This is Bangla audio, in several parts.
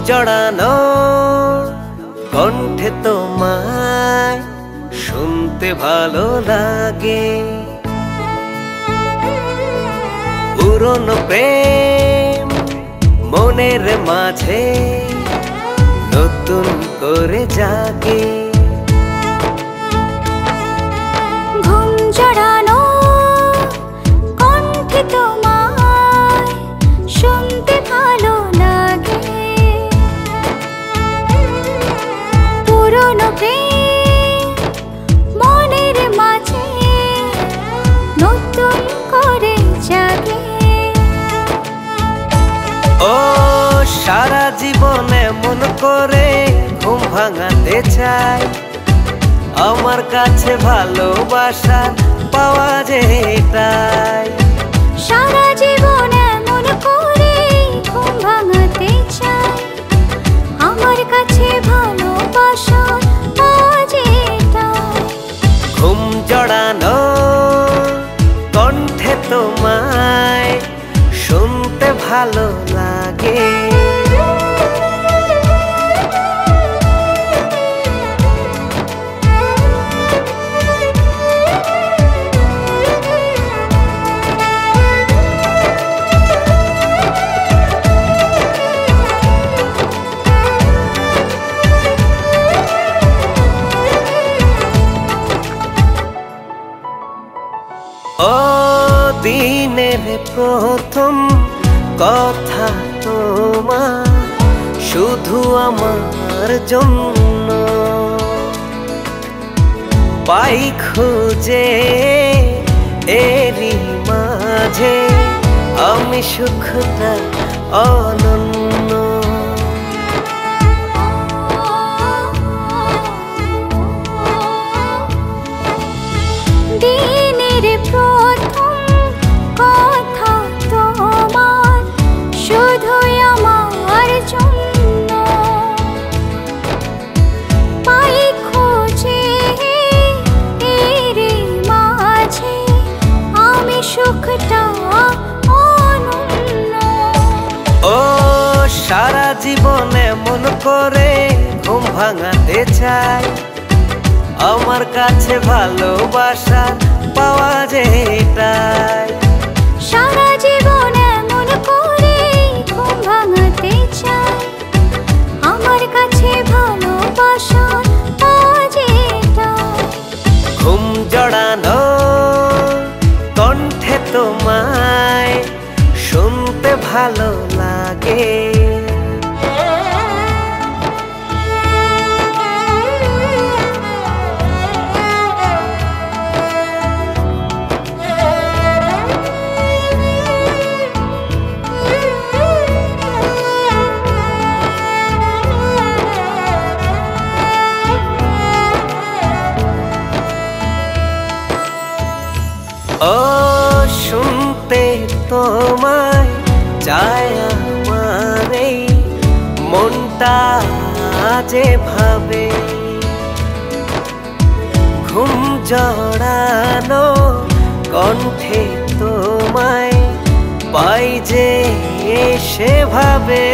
জড়ানো কণ্ঠে তোমায় শুনতে ভালো লাগে। পুরনো প্রেম মনের মাঝে নতুন করে জাগে। ঘুম জড়ানো কণ্ঠে তোমায় শুনতে ভালো লাগে। পুরনো প্রেম মনের মাঝে নতুন করে জাগে। ও সারা জীবনে মন করে ঘুম ভাঙাতে চাই, আমার কাছে ভালোবাসা পাওয়া যেটাই। সারা জীবনে মন করে ঘুম ভাঙাতে চাই, আমার কাছে ভালোবাসা পাওয়া যেটাই। ঘুম জড়ানো কণ্ঠে তোমায় শুনতে ভালো লাগে। ও দিনের প্রথম কথা তোমার শুধু আমার জন্য, পাই খুঁজে এরই মাঝে আমি সুখটা অনন্য। দিনের প্রথম কথা তোমার শুধুই আমার জন্য, পাই খুঁজে এর মাঝে আমি সুখটা অনন্য। ও সারা জীবনে মন করে ঘুম ভাঙাতে চাই, আমার কাছে ভালোবাসা পাওয়া যেটাই। সারা জীবনে মন করে ঘুম ভাঙাতে চাই, আমার কাছে ভালোবাসা পাওয়া যেটাই। ঘুম জড়ানো কণ্ঠে তোমায় শুনতে ভালো লাগে। ও শুনতে তোমায় চায় আমার এই মনটা যেভাবে। ঘুম জড়ানো কণ্ঠে তোমায় পাই যে সেভাবে।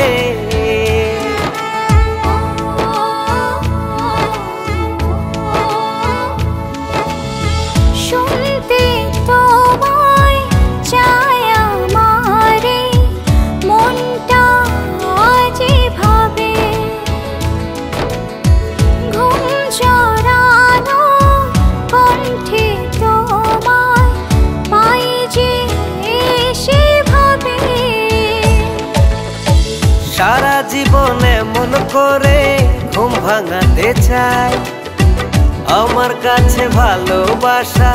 শুনতে তোমায় চায় আমার এই মনটা যেভাবে। ঘুম জড়ানো কণ্ঠে তোমায় পাই যে সেভাবে। সারা জীবনে মন করে ঘুম ভাঙাতে চাই, আমার কাছে ভালোবাসা